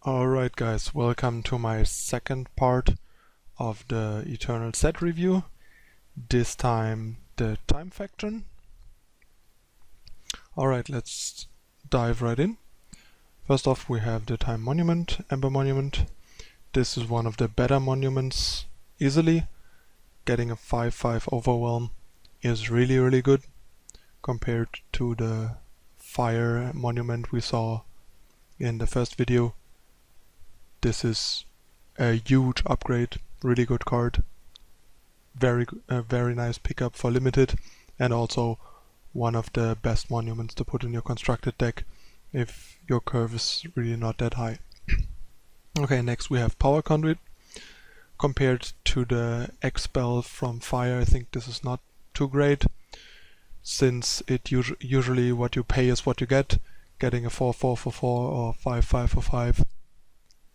Alright guys, welcome to my second part of the Eternal set review. This time the time faction. Alright, let's dive right in. First off we have the time monument, Ember Monument. This is one of the better monuments easily. Getting a 5/5 overwhelm is really good compared to the fire monument we saw in the first video. This is a huge upgrade, really good card, very nice pickup for limited, and also one of the best monuments to put in your constructed deck if your curve is really not that high. Okay, next we have Power Conduit. Compared to the X-Spell from Fire, I think this is not too great, since it usually what you pay is what you get. Getting a 4/4 for 4 or 5/5 for 5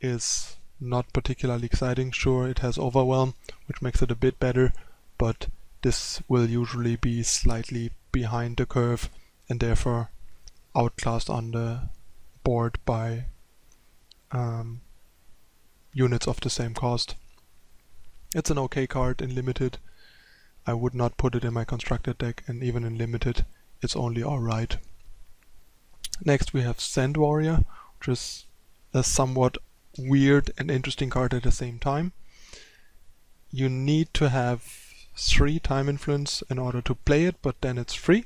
is not particularly exciting. Sure, it has Overwhelm, which makes it a bit better, but this will usually be slightly behind the curve and therefore outclassed on the board by units of the same cost. It's an okay card in limited. I would not put it in my constructed deck, and even in limited it's only alright. Next we have Sand Warrior, which is a somewhat weird and interesting card at the same time. You need to have 3 time influence in order to play it, but then it's free.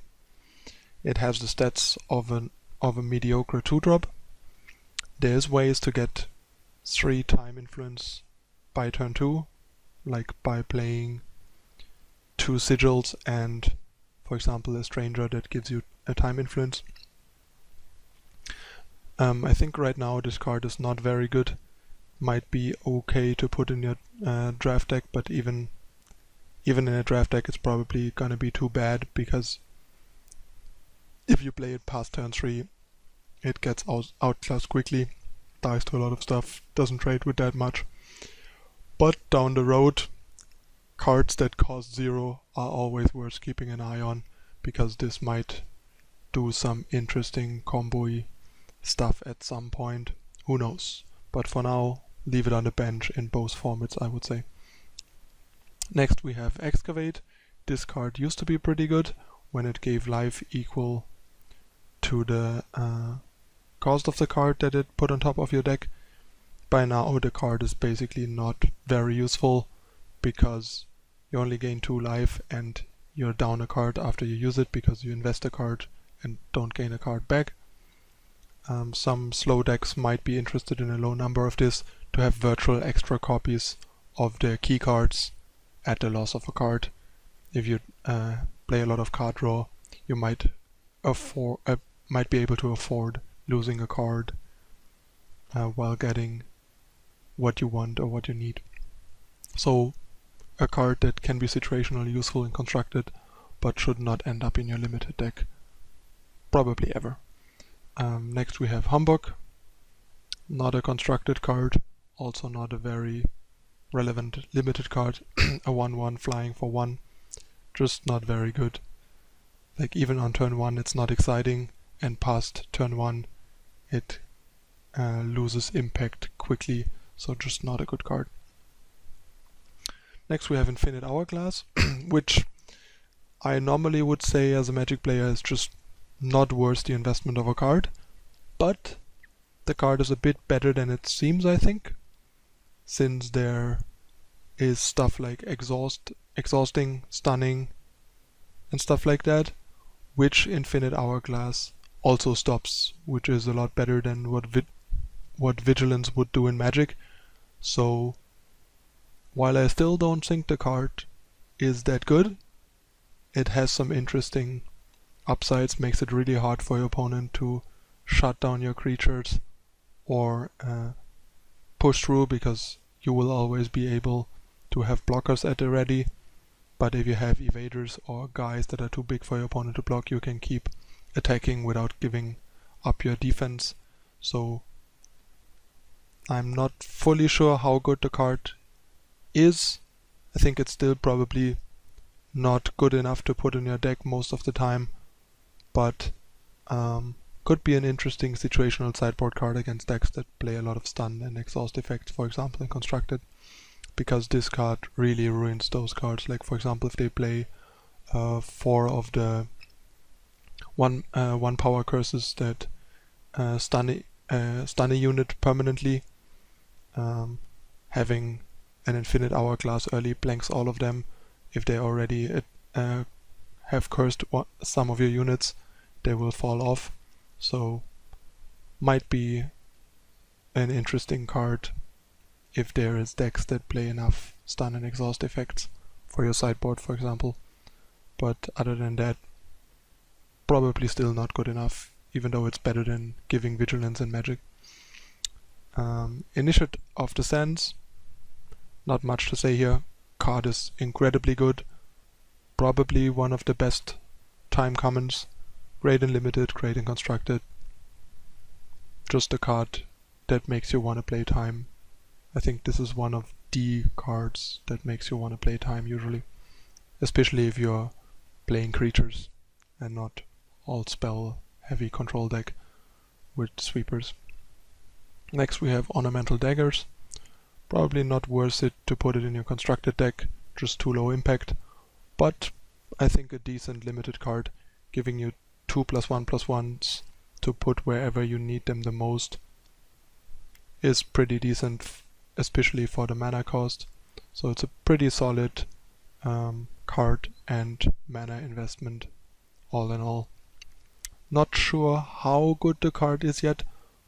It has the stats of a mediocre 2-drop. There's ways to get 3 time influence by turn 2, like by playing 2 sigils and, for example, a stranger that gives you a time influence. I think right now this card is not very good. Might be okay to put in your draft deck, but even in a draft deck it's probably gonna be too bad, because if you play it past turn 3 it gets outclassed quickly, dies to a lot of stuff, doesn't trade with that much. But down the road, cards that cost 0 are always worth keeping an eye on, because this might do some interesting combo-y stuff at some point. Who knows? But for now, leave it on the bench in both formats, I would say. Next we have Excavate. This card used to be pretty good when it gave life equal to the cost of the card that it put on top of your deck. By now the card is basically not very useful, because you only gain 2 life and you're down a card after you use it, because you invest a card and don't gain a card back. Some slow decks might be interested in a low number of this to have virtual extra copies of the key cards at the loss of a card. If you play a lot of card draw, you might be able to afford losing a card while getting what you want or what you need. So a card that can be situationally useful and constructed, but should not end up in your limited deck, probably ever. Next we have Humbug. Not a constructed card, also not a very relevant limited card. A 1/1 flying for 1, just not very good. Like, even on turn 1 it's not exciting, and past turn 1 it loses impact quickly, so just not a good card. Next we have Infinite Hourglass, which I normally would say as a Magic player is just not worth the investment of a card, but the card is a bit better than it seems, I think, since there is stuff like exhausting, stunning and stuff like that, which Infinite Hourglass also stops, which is a lot better than what Vigilance would do in Magic. So while I still don't think the card is that good, it has some interesting upsides, makes it really hard for your opponent to shut down your creatures or push through, because you will always be able to have blockers at the ready. But if you have evaders or guys that are too big for your opponent to block, you can keep attacking without giving up your defense. So I'm not fully sure how good the card is. I think it's still probably not good enough to put in your deck most of the time, but Could be an interesting situational sideboard card against decks that play a lot of stun and exhaust effects, for example, in Constructed, because this card really ruins those cards. Like, for example, if they play 4 of the one power curses that stun a unit permanently, having an infinite hourglass early blanks all of them. If they already have cursed some of your units, they will fall off. So might be an interesting card if there is decks that play enough stun and exhaust effects for your sideboard, for example. But other than that, probably still not good enough, even though it's better than giving Vigilance and Magic. Initiate of the Sands, not much to say here. Card is incredibly good, probably one of the best time commons. Great in Limited, great in Constructed. Just a card that makes you want to play time. I think this is one of the cards that makes you want to play time usually, especially if you're playing creatures and not all spell heavy control deck with sweepers. Next we have Ornamental Daggers. Probably not worth it to put it in your Constructed deck, just too low impact, but I think a decent limited card, giving you 2+1/+1s to put wherever you need them the most, is pretty decent, especially for the mana cost. So it's a pretty solid card and mana investment all in all. Not sure how good the card is yet,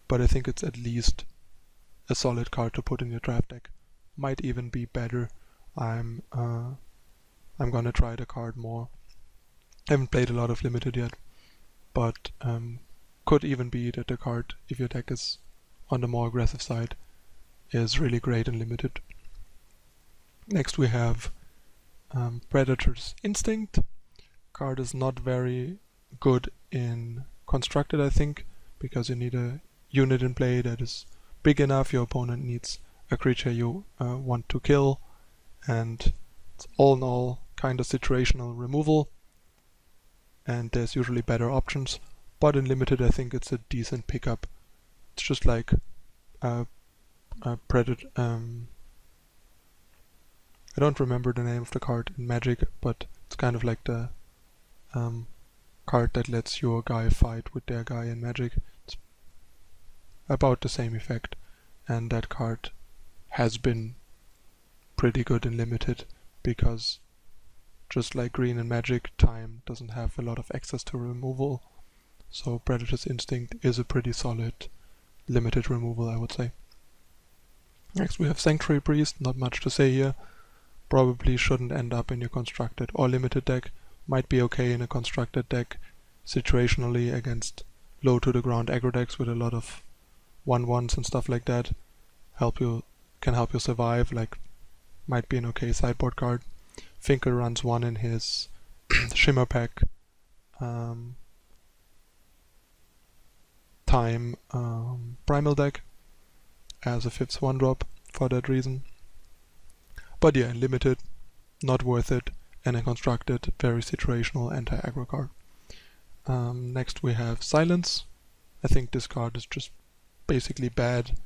but I think it's at least a solid card to put in your draft deck. Might even be better. I'm gonna try the card more. I haven't played a lot of Limited yet, but could even be that the card, if your deck is on the more aggressive side, is really great and Limited. Next we have Predator's Instinct. Card is not very good in Constructed, I think, because you need a unit in play that is big enough. Your opponent needs a creature you want to kill, and it's all in all kind of situational removal, and there's usually better options. But in Limited I think it's a decent pickup. It's just like Predator. I don't remember the name of the card in Magic, but it's kind of like the card that lets your guy fight with their guy in Magic. It's about the same effect, and that card has been pretty good in Limited, because just like green in Magic, time doesn't have a lot of access to removal, so Predator's Instinct is a pretty solid Limited removal, I would say. Next we have Sanctuary Priest. Not much to say here. Probably shouldn't end up in your Constructed or Limited deck. Might be okay in a Constructed deck situationally against low to the ground aggro decks with a lot of 1/1s and stuff like that. Can help you survive, like might be an okay sideboard card. Finkel runs one in his Shimmer Pack time Primal deck as a 5th 1-drop for that reason. But yeah, in Limited, not worth it, and in Constructed, very situational anti-aggro card. Next we have Silence. I think this card is just basically bad.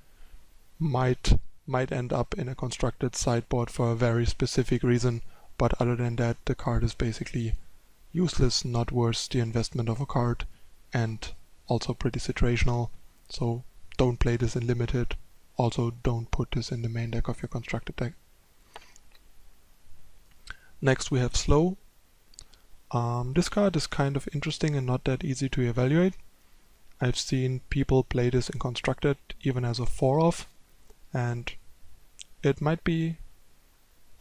Might end up in a Constructed sideboard for a very specific reason, but other than that, the card is basically useless, not worth the investment of a card, and also pretty situational. So don't play this in Limited. Also don't put this in the main deck of your Constructed deck. Next we have Slow. This card is kind of interesting and not that easy to evaluate. I've seen people play this in Constructed even as a 4-off, and it might be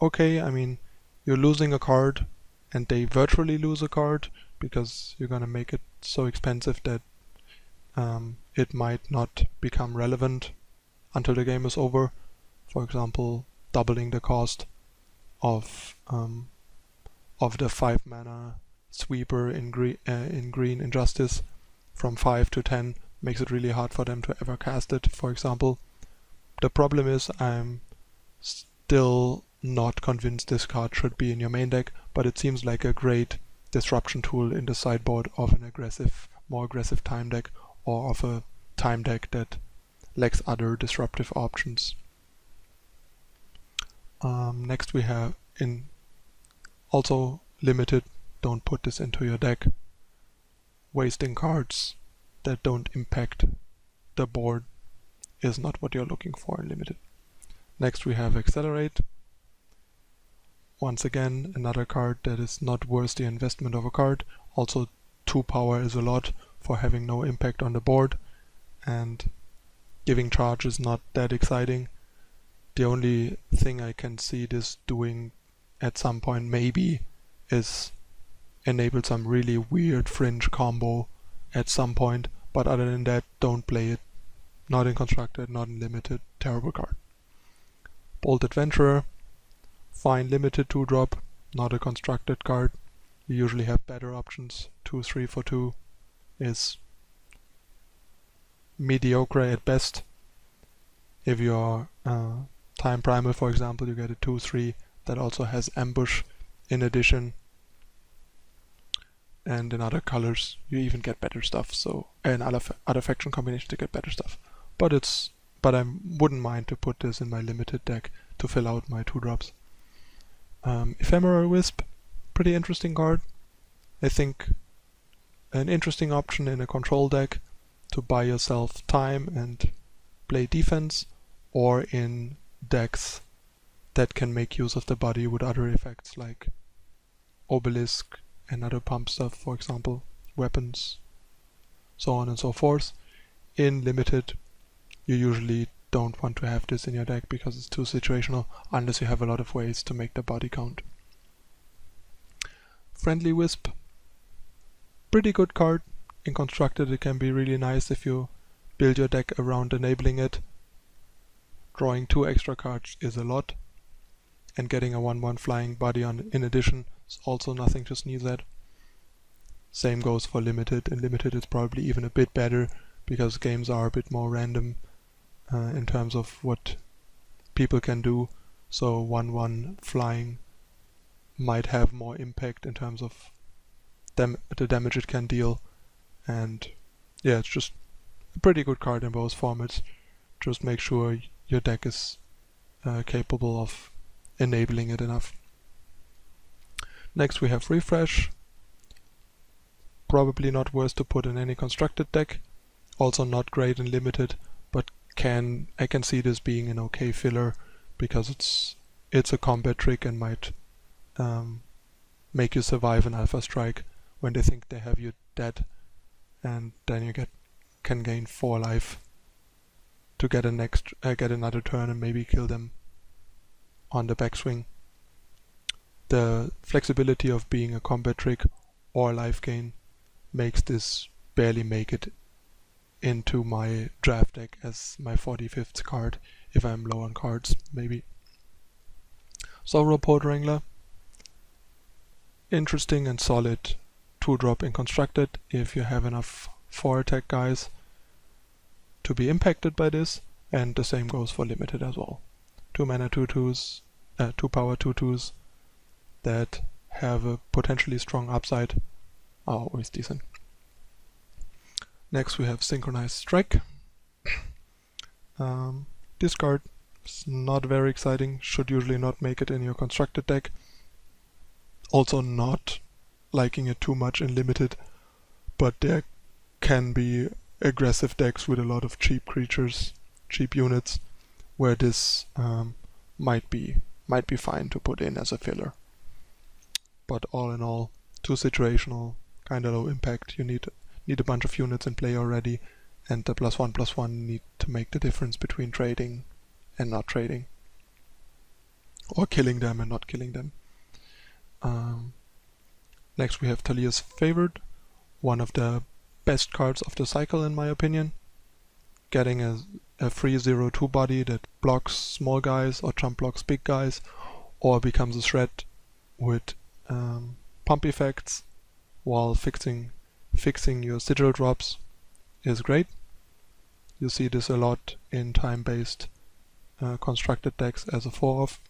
okay. I mean, you're losing a card and they virtually lose a card because you're gonna make it so expensive that it might not become relevant until the game is over. For example, doubling the cost of the 5 mana sweeper in green Injustice from 5 to 10 makes it really hard for them to ever cast it, for example. The problem is I'm still not convinced this card should be in your main deck, but it seems like a great disruption tool in the sideboard of an more aggressive time deck, or of a time deck that lacks other disruptive options. Next we have in also limited, don't put this into your deck. Wasting cards that don't impact the board is not what you're looking for in limited. Next we have accelerate. Once again, another card that is not worth the investment of a card. Also 2 power is a lot for having no impact on the board, and giving charge is not that exciting. The only thing I can see this doing at some point maybe is enable some really weird fringe combo at some point, but other than that, don't play it. Not in constructed, not in limited, terrible card. Bold Adventurer, fine limited 2-drop, not a constructed card. You usually have better options. 2/3 for 2 is mediocre at best. If you're Time Primal, for example, you get a 2/3 that also has Ambush in addition. And in other colors you even get better stuff, so in other faction combinations you get better stuff. But I wouldn't mind to put this in my limited deck to fill out my 2-drops. Ephemeral Wisp, pretty interesting card. I think an interesting option in a control deck to buy yourself time and play defense, or in decks that can make use of the body with other effects like Obelisk and other pump stuff, for example, weapons, so on and so forth. In limited, you usually don't want to have this in your deck because it's too situational, unless you have a lot of ways to make the body count. Friendly Wisp, pretty good card. In constructed it can be really nice if you build your deck around enabling it. Drawing 2 extra cards is a lot, and getting a 1/1 flying body on in addition is also nothing to sneeze at. Same goes for limited. In limited it's probably even a bit better because games are a bit more random in terms of what people can do, so 1/1 flying might have more impact in terms of the damage it can deal. And yeah, it's just a pretty good card in both formats. Just make sure your deck is capable of enabling it enough. Next we have Refresh. Probably not worth to put in any constructed deck. Also not great in limited, but I can see this being an okay filler because it's a combat trick and might make you survive an alpha strike when they think they have you dead, and then you can gain 4 life to get another turn and maybe kill them on the backswing. The flexibility of being a combat trick or life gain makes this barely make it into my draft deck as my 45th card if I'm low on cards, maybe. Sauropod Wrangler, interesting and solid 2-drop in constructed if you have enough 4 attack guys to be impacted by this, and the same goes for limited as well. 2 mana 2/2s, 2 power 2/2s that have a potentially strong upside are always decent. Next we have Synchronized Strike. This card is not very exciting, should usually not make it in your constructed deck. Also not liking it too much in limited, but there can be aggressive decks with a lot of cheap creatures, cheap units, where this might be fine to put in as a filler. But all in all, too situational, kinda low impact. You need a bunch of units in play already, and the +1/+1 need to make the difference between trading and not trading, or killing them and not killing them. Next we have Talia's Favored, one of the best cards of the cycle in my opinion. Getting a free 0/2 body that blocks small guys or jump blocks big guys, or becomes a threat with pump effects while fixing your sigil drops is great. You see this a lot in time-based constructed decks as a 4-off.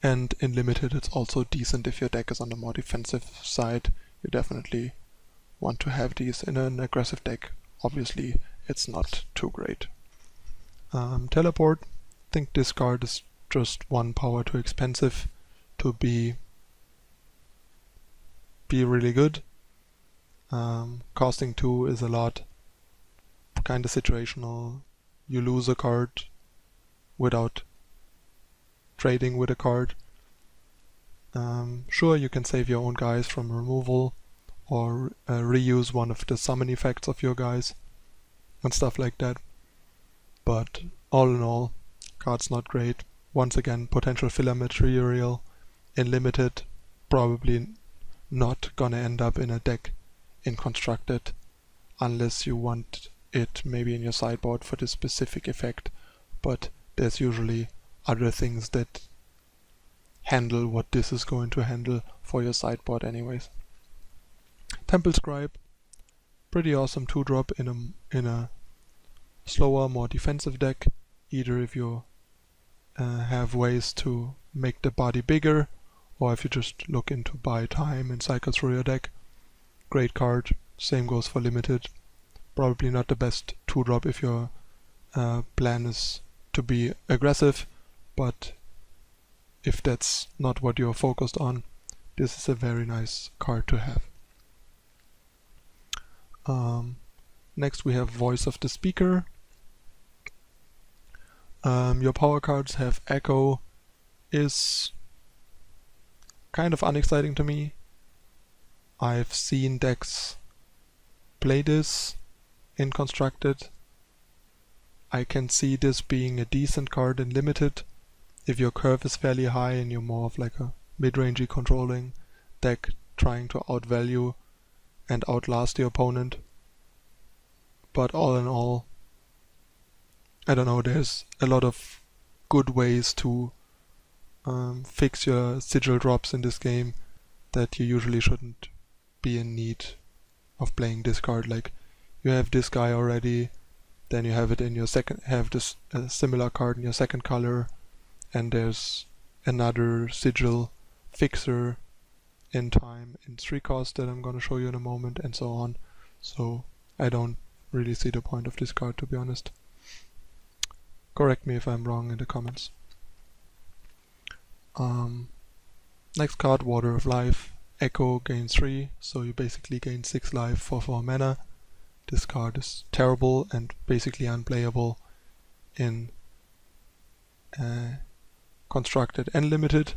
And in limited it's also decent if your deck is on the more defensive side. You definitely want to have these in an aggressive deck, obviously it's not too great. Teleport, I think this card is just 1 power too expensive to be really good. Costing 2 is a lot, kinda situational. You lose a card without trading with a card. Sure, you can save your own guys from removal, or reuse one of the summon effects of your guys, and stuff like that. But all in all, card's not great. Once again, potential filler material in limited, probably not gonna end up in a deck in constructed, unless you want it maybe in your sideboard for this specific effect, but there's usually other things that handle what this is going to handle for your sideboard anyways. Temple Scribe, pretty awesome 2-drop in a slower, more defensive deck, either if you have ways to make the body bigger, or if you just look into buy time and cycle through your deck. Great card, same goes for limited. Probably not the best 2-drop if your plan is to be aggressive, but if that's not what you're focused on, this is a very nice card to have. Next we have Voice of the Speaker. Your power cards have Echo, is kind of unexciting to me. I've seen decks play this in constructed. I can see this being a decent card in limited if your curve is fairly high and you're more of like a mid-rangey controlling deck trying to outvalue and outlast the opponent. But all in all, I don't know, there's a lot of good ways to fix your sigil drops in this game that you usually shouldn't be in need of playing this card. Like, you have this guy already, then you have it in your second, have this similar card in your second color, and there's another sigil fixer in time in 3 cost that I'm gonna show you in a moment, and so on. So I don't really see the point of this card, to be honest. Correct me if I'm wrong in the comments. Next card, Water of Life. Echo gains 3, so you basically gain 6 life for 4 mana. This card is terrible and basically unplayable in constructed and limited.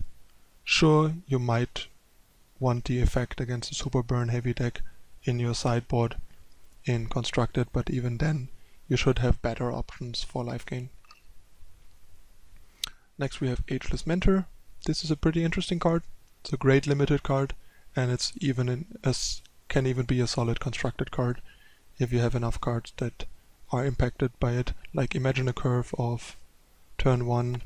Sure, you might want the effect against a super burn heavy deck in your sideboard in constructed, but even then you should have better options for life gain. Next we have Ageless Mentor. This is a pretty interesting card. It's a great limited card, and it's even can even be a solid constructed card if you have enough cards that are impacted by it. Like, imagine a curve of turn 1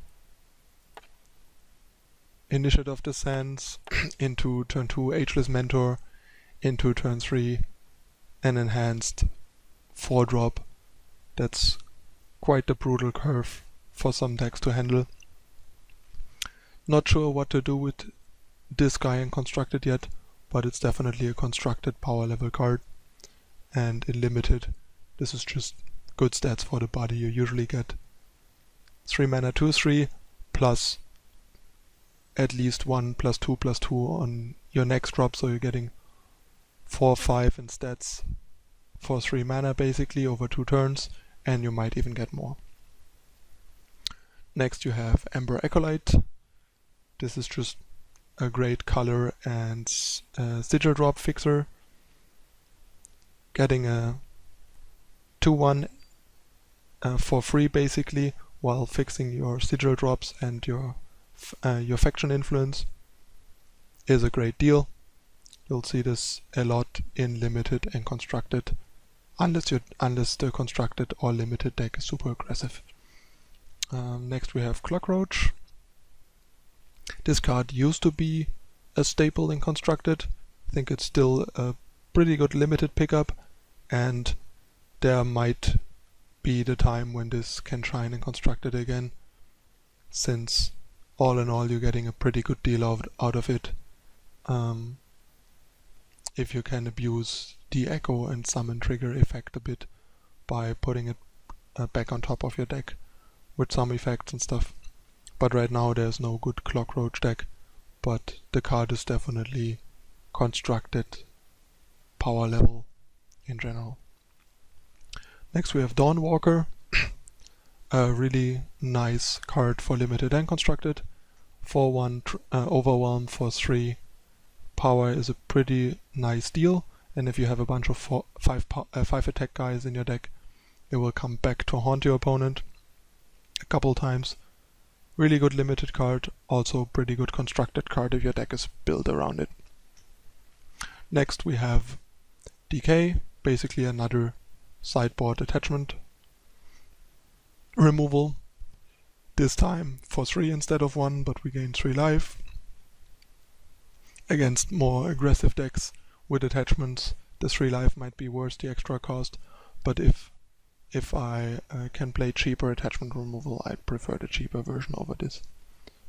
Initiate of the Sands into turn 2 Ageless Mentor, into turn 3 an enhanced 4-drop. That's quite a brutal curve for some decks to handle. Not sure what to do with this guy in constructed yet, but it's definitely a constructed power level card, and in limited this is just good stats for the body. You usually get 3 mana 2/3 plus at least 1 +2/+2 on your next drop, so you're getting 4/5 in stats for 3 mana basically over 2 turns, and you might even get more. Next you have Ember Acolyte. This is just a great color and sigil drop fixer. Getting a 2/1 for free basically, while fixing your sigil drops and your faction influence is a great deal. You'll see this a lot in limited and constructed, unless the constructed or limited deck is super aggressive. Next we have Clockroach. This card used to be a staple in constructed. I think it's still a pretty good limited pickup, and there might be the time when this can shine in constructed again, since all in all you're getting a pretty good deal out of it if you can abuse de-echo and summon trigger effect a bit by putting it back on top of your deck with some effects and stuff. But right now there's no good Clockroach deck, but the card is definitely constructed power level in general. Next we have Dawnwalker, a really nice card for limited and constructed. 4/1 Overwhelm for 3 power is a pretty nice deal, and if you have a bunch of 5 attack guys in your deck, it will come back to haunt your opponent a couple times. Really good limited card, also pretty good constructed card if your deck is built around it. Next we have Decay, basically another sideboard attachment removal. This time for 3 instead of 1, but we gain 3 life. Against more aggressive decks with attachments, the 3 life might be worth the extra cost, but if I can play cheaper attachment removal, I'd prefer the cheaper version over this.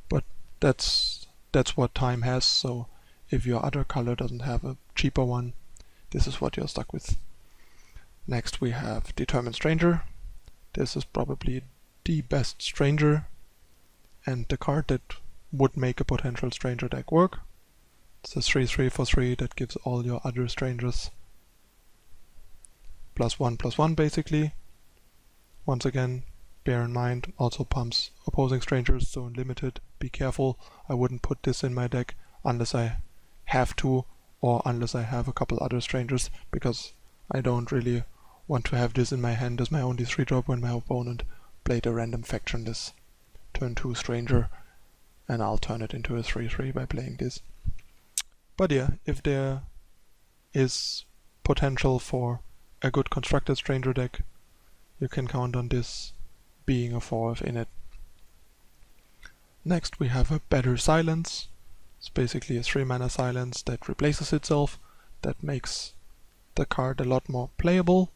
But that's what time has, so if your other color doesn't have a cheaper one, this is what you're stuck with. Next we have Determined Stranger. This is probably the best Stranger, and the card that would make a potential Stranger deck work. It's a 3/3 for 3 that gives all your other Strangers +1/+1 basically. Once again, bear in mind, also pumps opposing Strangers, so in limited, be careful. I wouldn't put this in my deck unless I have to, or unless I have a couple other Strangers, because I don't really want to have this in my hand as my only 3-drop when my opponent played a random factionless turn 2 Stranger, and I'll turn it into a 3/3 by playing this. But yeah, if there is potential for a good constructed Stranger deck, you can count on this being a 4 in it. Next we have a Better Silence. It's basically a 3-mana silence that replaces itself, that makes the card a lot more playable,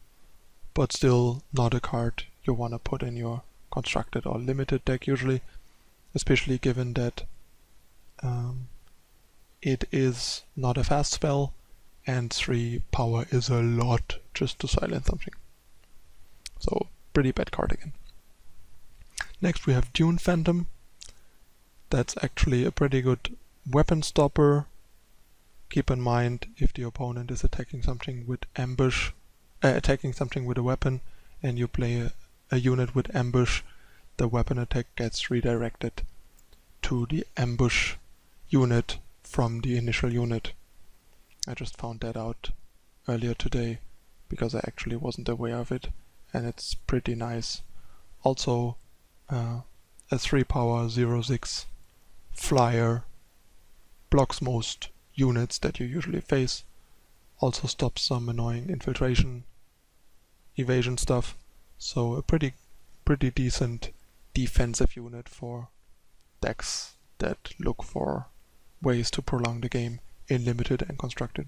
but still not a card you want to put in your constructed or limited deck usually, especially given that it is not a fast spell, and 3 power is a lot just to silence something. So, pretty bad card again. Next we have Dune Phantom. That's actually a pretty good weapon stopper. Keep in mind, if the opponent is attacking something with ambush, attacking something with a weapon, and you play a unit with ambush, the weapon attack gets redirected to the ambush unit from the initial unit. I just found that out earlier today because I actually wasn't aware of it, and it's pretty nice. Also, a 3 power 0/6 flyer blocks most units that you usually face. Also stops some annoying infiltration, evasion stuff. So a pretty decent defensive unit for decks that look for ways to prolong the game in limited and constructed.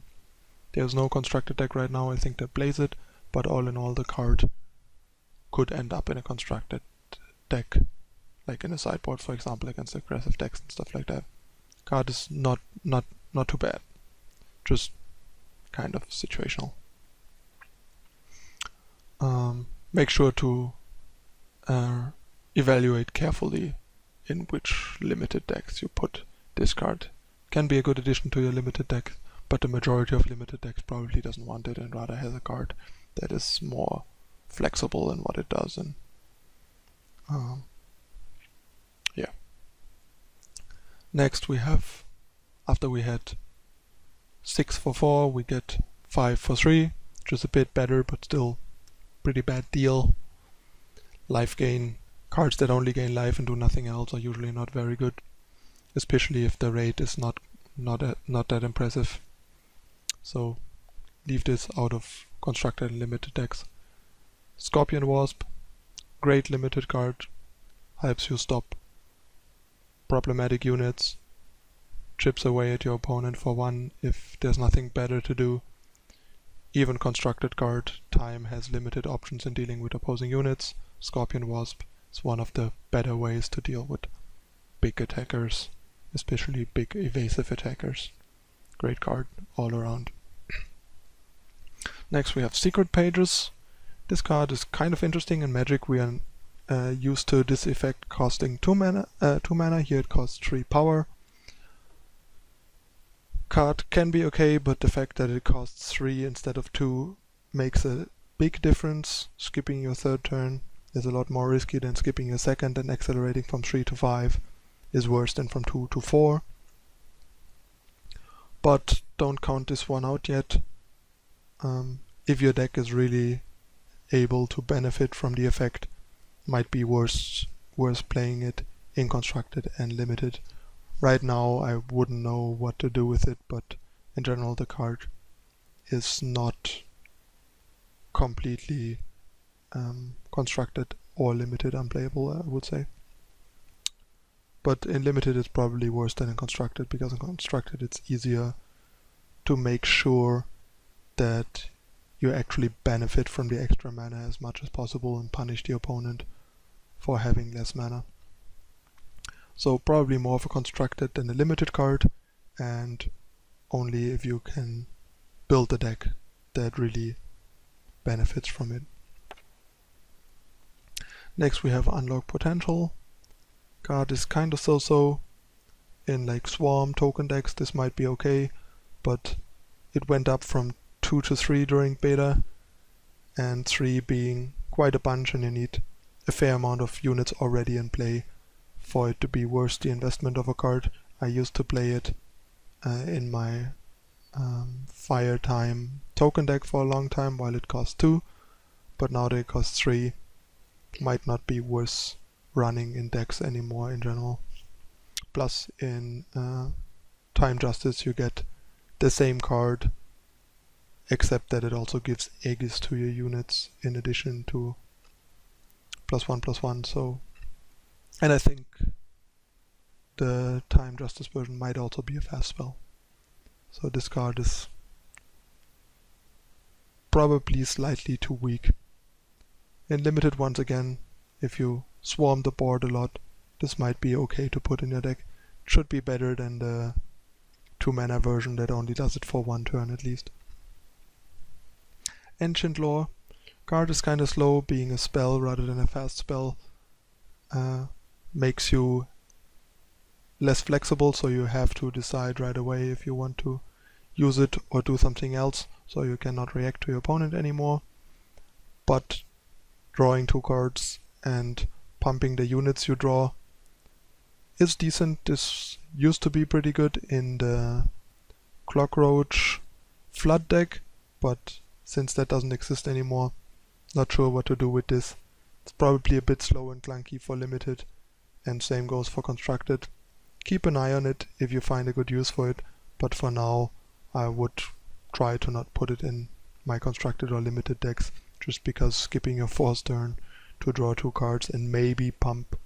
There's no constructed deck right now, I think, that plays it, but all in all the card could end up in a constructed deck, like in a sideboard, for example, against aggressive decks and stuff like that. Card is not too bad, just kind of situational. Make sure to evaluate carefully in which limited decks you put this card. Can be a good addition to your limited deck, but the majority of limited decks probably doesn't want it and rather has a card that is more flexible in what it does. And yeah. Next we have, after we had 6 for 4, we get 5 for 3, which is a bit better, but still pretty bad deal. Life gain. Cards that only gain life and do nothing else are usually not very good, especially if the rate is not that impressive. So leave this out of constructed and limited decks. Scorpion Wasp, great limited card, helps you stop problematic units, chips away at your opponent for 1 if there's nothing better to do. Even constructed card, time has limited options in dealing with opposing units. Scorpion Wasp is one of the better ways to deal with big attackers, especially big evasive attackers. Great card all around. Next we have Secret Pages. This card is kind of interesting. In Magic we are used to this effect costing 2 mana. Here it costs 3 power. Card can be okay, but the fact that it costs 3 instead of 2 makes a big difference. Skipping your third turn is a lot more risky than skipping your second, and accelerating from 3 to 5 is worse than from 2 to 4. But don't count this one out yet. If your deck is really able to benefit from the effect, might be worth playing it in constructed and limited. Right now I wouldn't know what to do with it, but in general the card is not completely constructed or limited unplayable, I would say. But in limited it's probably worse than in constructed, because in constructed it's easier to make sure that you actually benefit from the extra mana as much as possible and punish the opponent for having less mana. So probably more of a constructed than a limited card, and only if you can build a deck that really benefits from it. Next we have Unlock Potential. Card is kind of so-so. In like Swarm token decks this might be okay, but it went up from 2 to 3 during beta, and 3 being quite a bunch, and you need a fair amount of units already in play for it to be worth the investment of a card. I used to play it in my Fire Time token deck for a long time while it cost 2, but now that it costs 3, might not be worth running in decks anymore in general. Plus in Time Justice you get the same card, except that it also gives Aegis to your units in addition to +1/+1, so. And I think the Time Justice version might also be a fast spell. So this card is probably slightly too weak. In limited, once again, if you swarm the board a lot, this might be okay to put in your deck. It should be better than the 2 mana version that only does it for 1 turn at least. Ancient Lore. Card is kinda slow, being a spell rather than a fast spell. Makes you less flexible, so you have to decide right away if you want to use it or do something else, so you cannot react to your opponent anymore. But drawing 2 cards and pumping the units you draw is decent. This used to be pretty good in the Clockroach Flood deck, but since that doesn't exist anymore, not sure what to do with this. It's probably a bit slow and clunky for limited, and same goes for constructed. Keep an eye on it if you find a good use for it, but for now I would try to not put it in my constructed or limited decks, just because skipping your 4th turn to draw 2 cards and maybe pump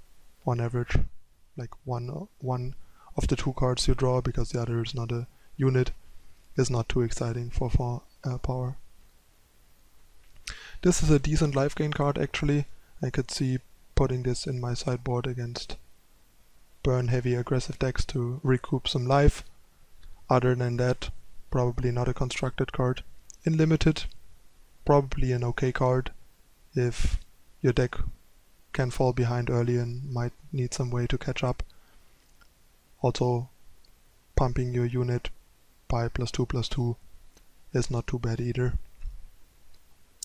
on average like one of the 2 cards you draw, because the other is not a unit, is not too exciting for 4 power. This is a decent life gain card actually. I could see putting this in my sideboard against burn heavy aggressive decks to recoup some life. Other than that, probably not a constructed card. In limited, probably an okay card if your deck can fall behind early and might need some way to catch up. Also, pumping your unit by +2/+2 is not too bad either.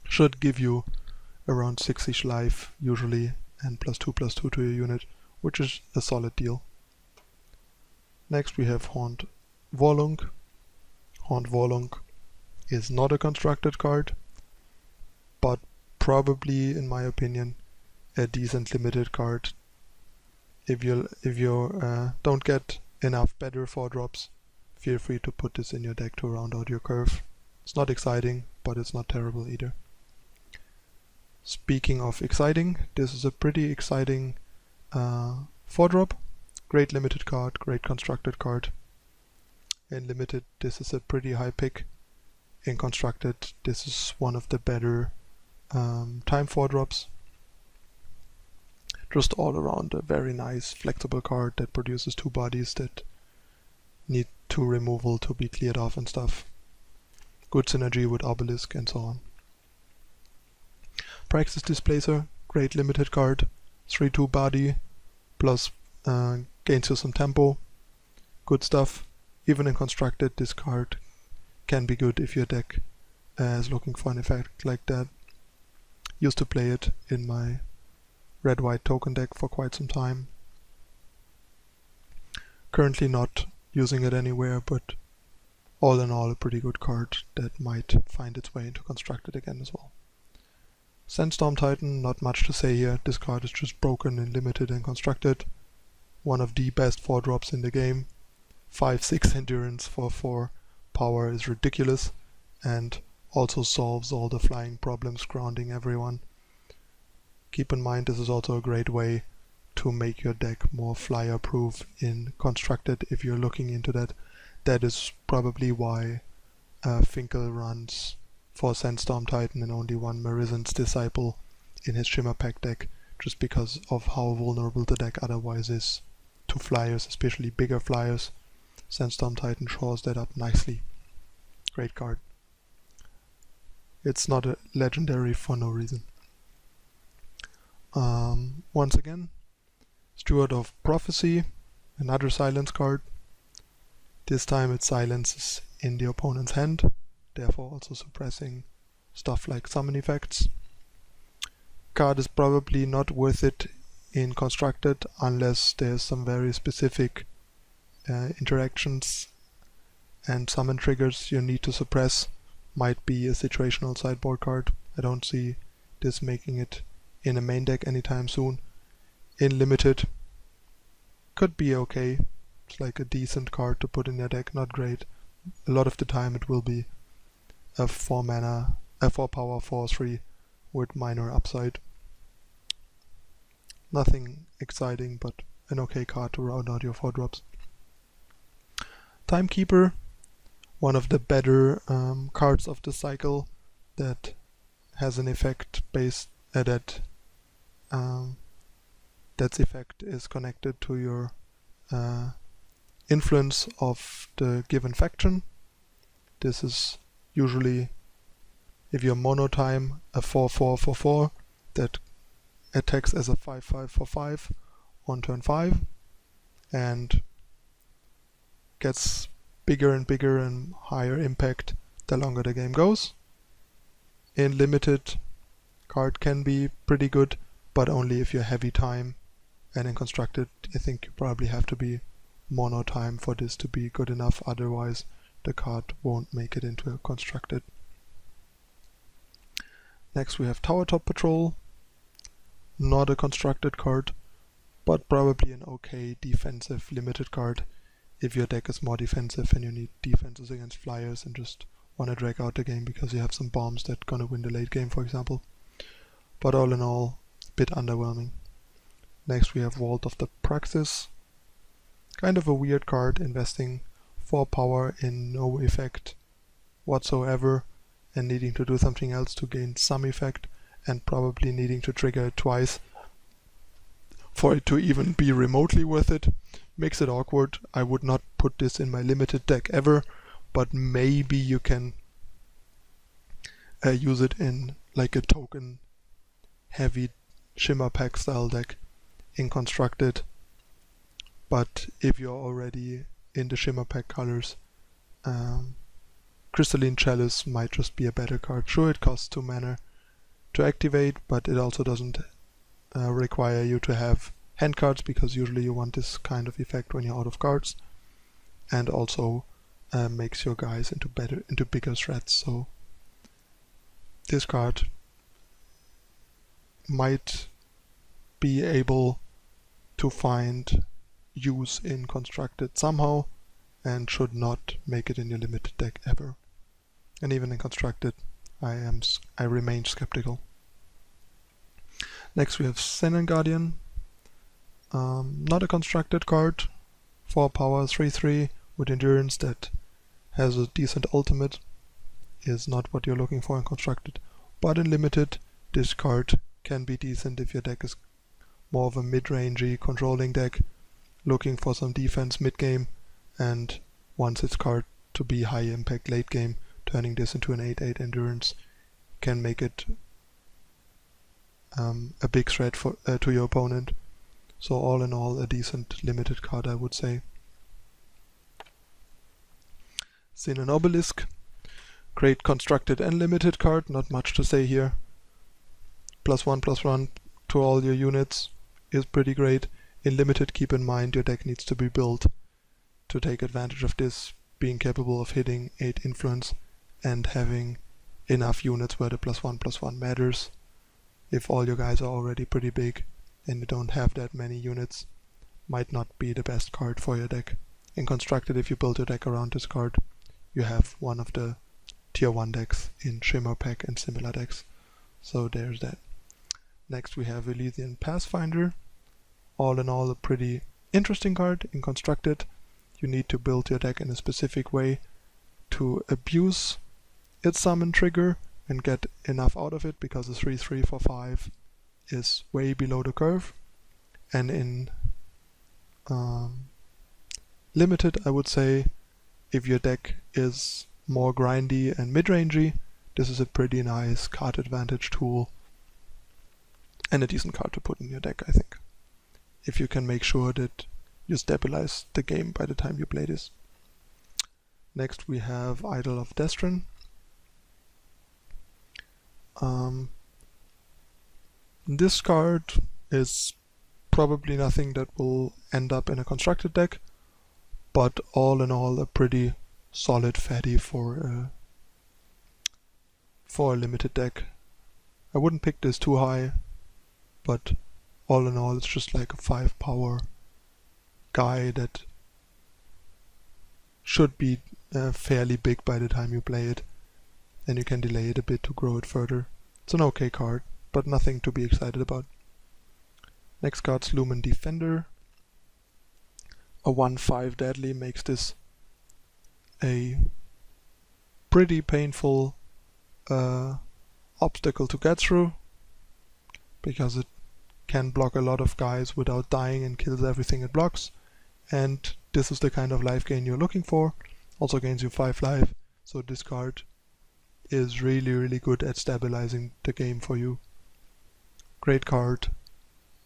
Should give you around 6-ish life usually, and +2/+2 to your unit, which is a solid deal. Next we have Haunt Volunk. Haunt Volunk is not a constructed card, but probably, in my opinion, a decent limited card. If you don't get enough better 4-drops, feel free to put this in your deck to round out your curve. It's not exciting, but it's not terrible either. Speaking of exciting, this is a pretty exciting 4-drop. Great limited card, great constructed card. In limited, this is a pretty high pick. In constructed, this is one of the better time 4-drops. Just all around a very nice flexible card that produces 2 bodies that need 2 removal to be cleared off and stuff. good synergy with Obelisk and so on. Praxis Displacer, great limited card, 3-2 body, plus gains you some tempo, good stuff. Even in constructed, this card can be good if your deck is looking for an effect like that. Used to play it in my red-white token deck for quite some time. Currently not using it anywhere, but all in all a pretty good card that might find its way into constructed again as well. Sandstorm Titan, not much to say here. This card is just broken in limited and constructed. One of the best 4-drops in the game. 5-6 endurance for 4 power is ridiculous, and also solves all the flying problems grounding everyone. Keep in mind this is also a great way to make your deck more flyer proof in constructed if you're looking into that. That is probably why Finkel runs for Sandstorm Titan and only one Marizen's Disciple in his Shimmer Pack deck, just because of how vulnerable the deck otherwise is to flyers, especially bigger flyers. Sandstorm Titan shores that up nicely. Great card. It's not a legendary for no reason. Once again, Steward of Prophecy, another silence card. This time it silences in the opponent's hand, therefore also suppressing stuff like summon effects. Card is probably not worth it in constructed unless there's some very specific interactions and summon triggers you need to suppress. Might be a situational sideboard card. I don't see this making it in a main deck anytime soon. In limited, could be okay. It's like a decent card to put in your deck, not great. A lot of the time it will be a 4 power 4/3 with minor upside. Nothing exciting, but an okay card to round out your 4-drops. Timekeeper, one of the better cards of the cycle that has an effect based that's effect is connected to your influence of the given faction. This is usually, if you're monotime, a 4/4/4 that attacks as a 5/5/5 on turn 5 and gets bigger and bigger and higher impact the longer the game goes. In limited, card can be pretty good, but only if you're heavy time, and in constructed I think you probably have to be mono time for this to be good enough, otherwise the card won't make it into a constructed. Next we have Tower Top Patrol, not a constructed card, but probably an okay defensive limited card if your deck is more defensive and you need defenses against flyers and just want to drag out the game because you have some bombs that gonna win the late game, for example. But all in all, a bit underwhelming. Next we have Vault of the Praxis. Kind of a weird card, investing 4 power in no effect whatsoever and needing to do something else to gain some effect, and probably needing to trigger it twice for it to even be remotely worth it. Makes it awkward. I would not put this in my limited deck ever, but maybe you can use it in like a token heavy Shimmer Pack style deck in constructed. But if you're already in the Shimmer Pack colors, Crystalline Chalice might just be a better card. Sure, it costs 2 mana to activate, but it also doesn't require you to have hand cards, because usually you want this kind of effect when you're out of cards, and also makes your guys into bigger threats. So this card might be able to find use in constructed somehow, and should not make it in your limited deck ever. And even in constructed, I remain skeptical. Next we have Xenon Guardian. Not a constructed card. 4 power 3/3 with endurance that has a decent ultimate. Is not what you're looking for in constructed. But in limited, this card can be decent if your deck is more of a mid-rangey controlling deck, looking for some defense mid-game, and wants its card to be high impact late game to turning this into an 8/8 endurance can make it a big threat to your opponent. So all in all, a decent limited card, I would say. Sin and Obelisk, great constructed and limited card, not much to say here. +1/+1 to all your units is pretty great. In limited, keep in mind your deck needs to be built to take advantage of this, being capable of hitting 8 influence and having enough units where the +1/+1 matters. If all your guys are already pretty big and you don't have that many units, might not be the best card for your deck. In Constructed, if you build your deck around this card, you have one of the tier 1 decks in Shimmer Pack and similar decks. So there's that. Next we have Elysian Pathfinder. All in all, a pretty interesting card. In Constructed, you need to build your deck in a specific way to abuse its summon trigger and get enough out of it, because the 3/3 for 5 is way below the curve. And in limited, I would say, if your deck is more grindy and mid-rangey, this is a pretty nice card advantage tool and a decent card to put in your deck, I think, if you can make sure that you stabilize the game by the time you play this. Next we have Idol of Destron. This card is probably nothing that will end up in a constructed deck, but all in all a pretty solid fatty for a limited deck. I wouldn't pick this too high, but all in all it's just like a 5 power guy that should be fairly big by the time you play it, and you can delay it a bit to grow it further. It's an okay card, but nothing to be excited about. Next card's Lumen Defender. A 1/5 deadly makes this a pretty painful obstacle to get through, because it can block a lot of guys without dying and kills everything it blocks, and this is the kind of life gain you're looking for. Also gains you 5 life, so this card is really good at stabilizing the game for you. Great card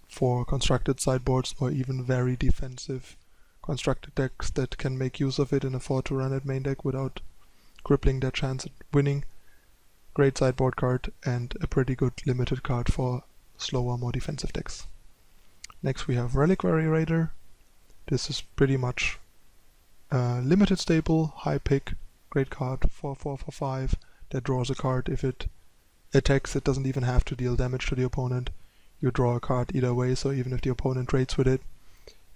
for constructed sideboards or even very defensive constructed decks that can make use of it and afford to run it main deck without crippling their chance at winning. Great sideboard card and a pretty good limited card for slower, more defensive decks. Next we have Reliquary Raider. This is pretty much limited staple, high pick, great card for 4 for 5 that draws a card. If it attacks, it doesn't even have to deal damage to the opponent. You draw a card either way, so even if the opponent trades with it,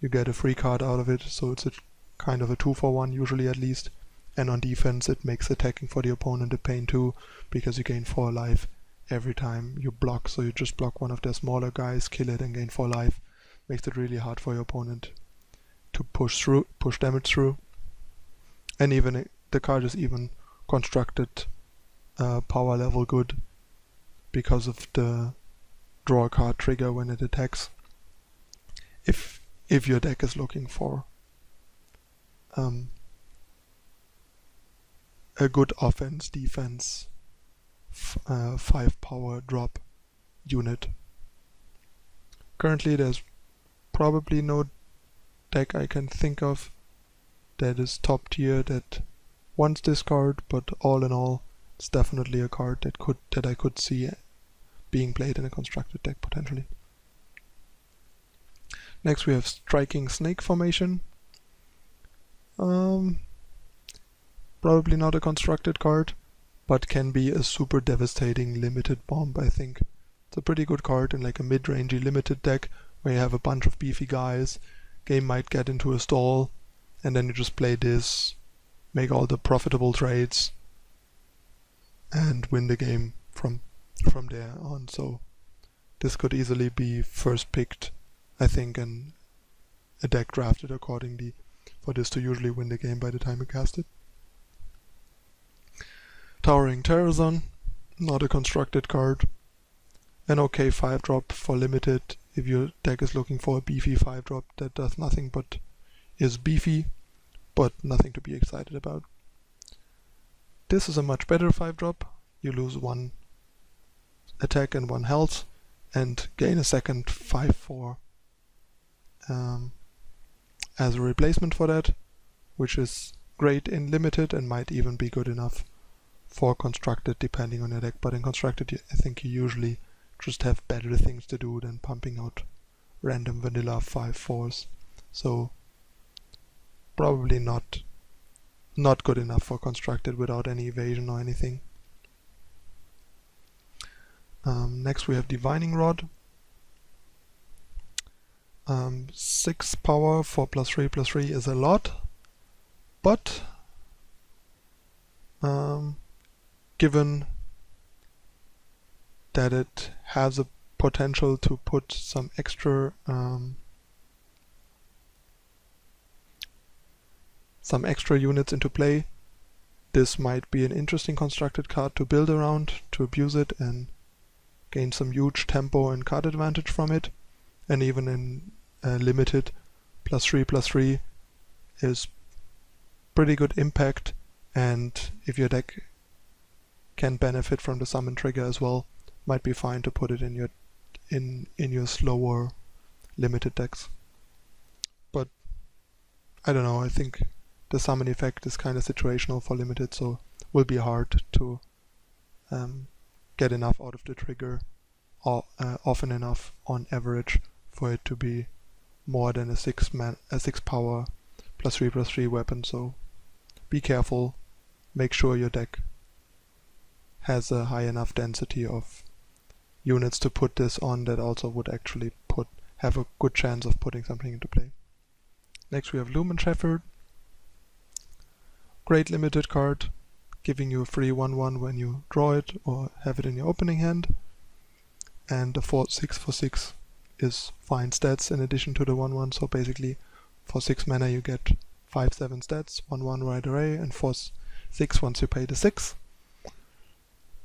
you get a free card out of it, so it's a kind of a 2 for 1 usually at least. And on defense it makes attacking for the opponent a pain too, because you gain 4 life every time you block, so you just block one of their smaller guys, kill it and gain 4 life. Makes it really hard for your opponent to push damage through. And even the card is even constructed power level good because of the draw a card trigger when it attacks. If your deck is looking for a good offense, defense, 5 power drop unit. Currently there's probably no deck I can think of that is top tier that wants this card, but all in all it's definitely a card that I could see being played in a constructed deck potentially. Next we have Striking Snake Formation. Probably not a constructed card, but can be a super devastating limited bomb, I think. It's a pretty good card in like a mid-rangey limited deck where you have a bunch of beefy guys, game might get into a stall, and then you just play this, make all the profitable trades, and win the game from there on. So this could easily be first picked, I think, and a deck drafted accordingly for this to usually win the game by the time you cast it. Towering Terrazon, not a constructed card. An okay 5-drop for limited if your deck is looking for a beefy 5-drop that does nothing but is beefy, but nothing to be excited about. This is a much better 5-drop. You lose 1 attack and 1 health, and gain a second 5/4 as a replacement for that, which is great in limited and might even be good enough for constructed depending on your deck. But in constructed, I think you usually just have better things to do than pumping out random vanilla 5/4s. So probably not good enough for constructed without any evasion or anything. Next we have Divining Rod. 6 power for +3/+3 is a lot, but given that it has a potential to put some extra units into play, this might be an interesting constructed card to build around, to abuse it and gain some huge tempo and card advantage from it. And even in limited, +3/+3 is pretty good impact, and if your deck can benefit from the summon trigger as well, might be fine to put it in your slower limited decks. But I don't know, I think the summon effect is kind of situational for limited, so will be hard to get enough out of the trigger often enough on average for it to be more than a 6 power +3/+3 weapon. So be careful, make sure your deck has a high enough density of units to put this on that also would actually have a good chance of putting something into play. Next we have Lumen Shepherd. Great limited card, giving you a free 1/1 when you draw it or have it in your opening hand. And the 6 for 6 is fine stats in addition to the 1/1, so basically for 6 mana you get 5/7 stats, 1/1 right array, and for 6 once you pay the 6.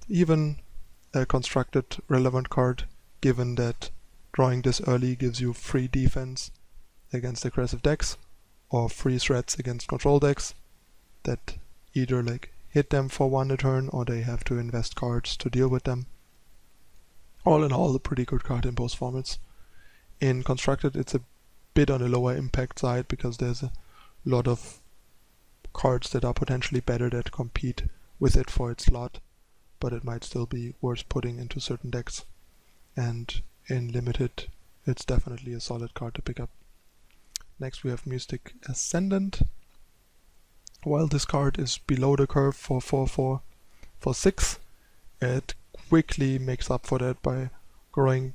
Even a constructed relevant card, given that drawing this early gives you free defense against aggressive decks, or free threats against control decks that either like hit them for 1 a turn or they have to invest cards to deal with them. All in all, a pretty good card in both formats. In constructed, it's a bit on the lower impact side because there's a lot of cards that are potentially better that compete with it for its slot, but it might still be worth putting into certain decks. And in limited, it's definitely a solid card to pick up. Next we have Mystic Ascendant. While this card is below the curve for 4/4 for 6, it quickly makes up for that by growing.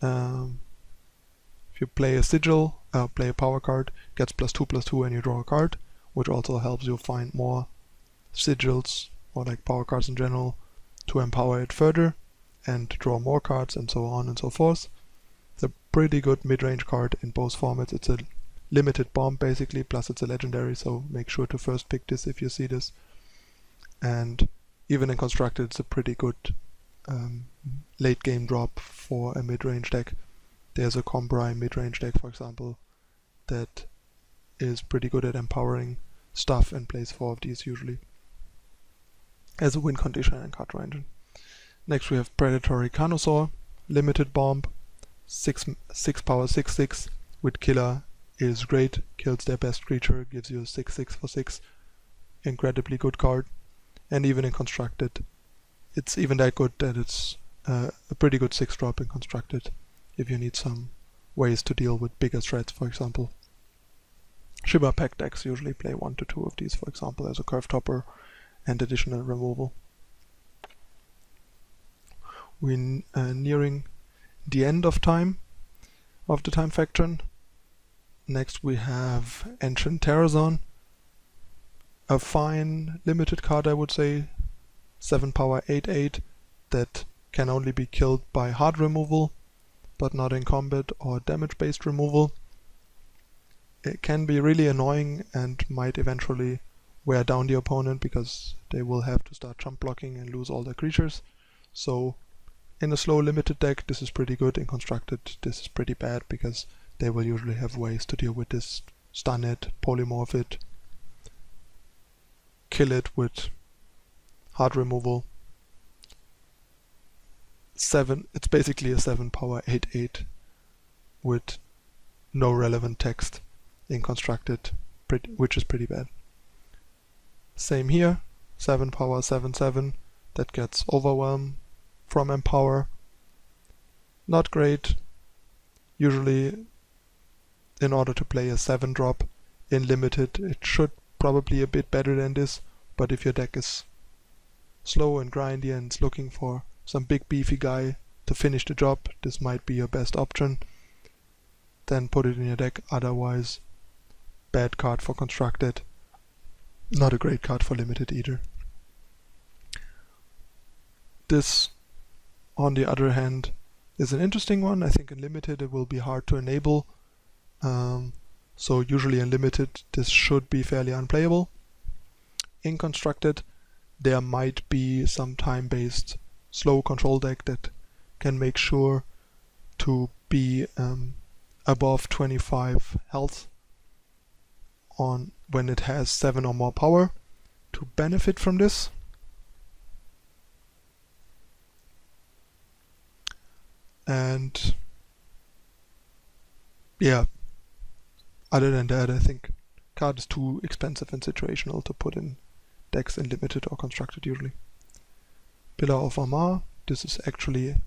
If you play a sigil, play a power card, gets +2/+2 and you draw a card, which also helps you find more sigils or like power cards in general to empower it further and draw more cards and so on and so forth. It's a pretty good mid-range card in both formats. It's a limited bomb basically, plus it's a legendary, so make sure to first pick this if you see this. And even in constructed, it's a pretty good late game drop for a mid-range deck. There's a Combray mid-range deck, for example, that is pretty good at empowering stuff and plays 4 of these usually as a win condition and card draw engine. Next we have Predatory Carnosaur, limited bomb, 6 power 6/6 with killer is great, kills their best creature, gives you a 6/6 for 6, incredibly good card. And even in constructed, it's even that good that it's a pretty good 6-drop in constructed if you need some ways to deal with bigger threats, for example. Shiba Pack decks usually play 1 to 2 of these, for example, as a curve topper and additional removal. We're nearing the end of the time faction. Next we have Ancient Terrazon. A fine limited card, I would say. 7 power 8/8 that can only be killed by hard removal, but not in combat or damage based removal. It can be really annoying and might eventually wear down the opponent because they will have to start jump blocking and lose all their creatures. So in a slow limited deck this is pretty good. In constructed this is pretty bad because they will usually have ways to deal with this. Stun it, polymorph it, kill it with hard removal. 7, it's basically a 7 power 8/8 with no relevant text in constructed, which is pretty bad. Same here, 7 power 7/7, that gets overwhelm from Empower. Not great. Usually, in order to play a 7 drop in limited, it should probably a bit better than this, but if your deck is slow and grindy and is looking for some big beefy guy to finish the job, this might be your best option. Then put it in your deck, otherwise bad card for constructed, not a great card for limited either. This, on the other hand, is an interesting one. I think in limited it will be hard to enable, so usually in limited this should be fairly unplayable. In constructed there might be some time-based slow control deck that can make sure to be above 25 health on when it has 7 or more power to benefit from this. And yeah, other than that, I think card is too expensive and situational to put in decks in limited or constructed usually. Pillar of Amar, this is actually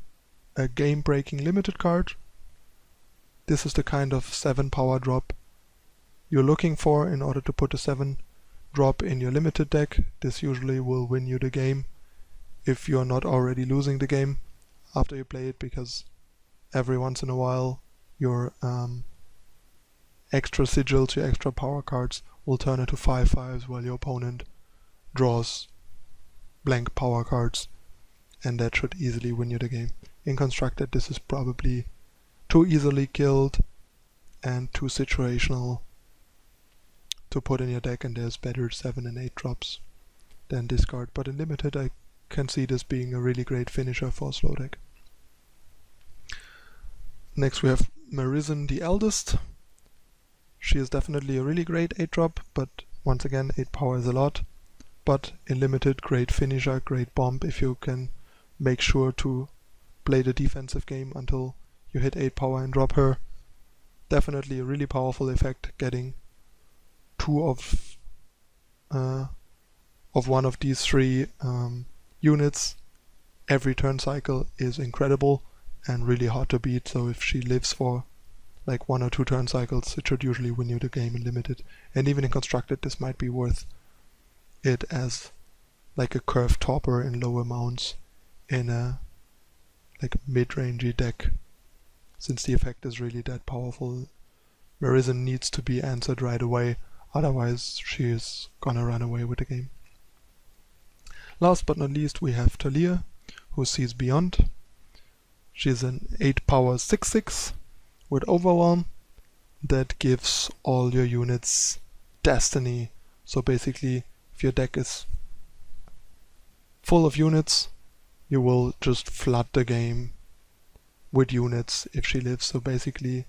a game-breaking limited card. This is the kind of 7 power drop you're looking for in order to put a 7 drop in your limited deck. This usually will win you the game if you're not already losing the game after you play it, because every once in a while your extra sigils, your extra power cards will turn into 5/5s while your opponent draws blank power cards, and that should easily win you the game. In constructed this is probably too easily killed and too situational to put in your deck, and there's better 7 and 8 drops than this card, but in limited I can see this being a really great finisher for a slow deck. Next we have Marisen the Eldest. She is definitely a really great 8 drop, but once again 8 power is a lot, but in limited great finisher, great bomb if you can make sure to play the defensive game until you hit 8 power and drop her. Definitely a really powerful effect. Getting 2 of one of these 3 units every turn cycle is incredible and really hard to beat, so if she lives for like 1 or 2 turn cycles it should usually win you the game in limited. And even in constructed this might be worth it as like a curved topper in low amounts in a like mid-rangey deck, since the effect is really that powerful. Marisen needs to be answered right away, otherwise she is gonna run away with the game. Last but not least we have Talia, who sees beyond. She's an 8 power 6/6 with overwhelm that gives all your units destiny. So basically if your deck is full of units you will just flood the game with units if she lives. So basically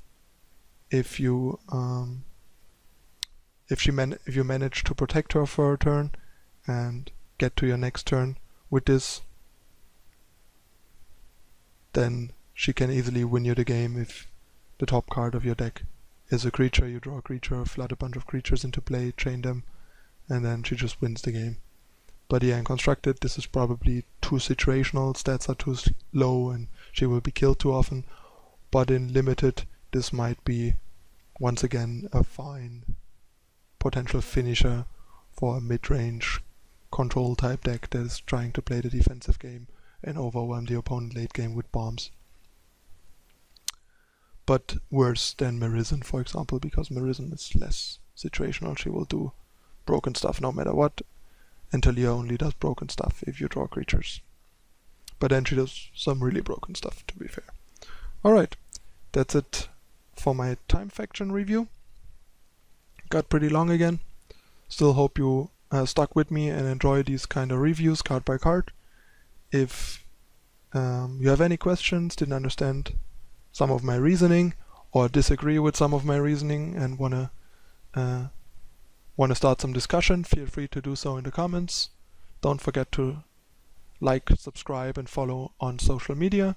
if you manage to protect her for a turn and get to your next turn with this, then she can easily win you the game. If the top card of your deck is a creature, you draw a creature, flood a bunch of creatures into play, chain them, and then she just wins the game. But yeah, in constructed this is probably too situational, stats are too low and she will be killed too often. But in limited this might be once again a fine potential finisher for a mid-range control type deck that is trying to play the defensive game and overwhelm the opponent late game with bombs. But worse than Marisen, for example, because Marisen is less situational. She will do broken stuff no matter what, and Talia only does broken stuff if you draw creatures. But then she does some really broken stuff, to be fair. Alright, that's it for my time faction review. Got pretty long again. Still hope you stuck with me and enjoy these kind of reviews card by card. If you have any questions, didn't understand some of my reasoning, or disagree with some of my reasoning and wanna Want to start some discussion? Feel free to do so in the comments. Don't forget to like, subscribe, and follow on social media.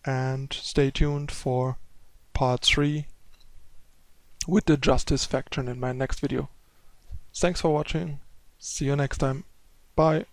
And stay tuned for part 3 with the justice faction in my next video. Thanks for watching. See you next time. Bye.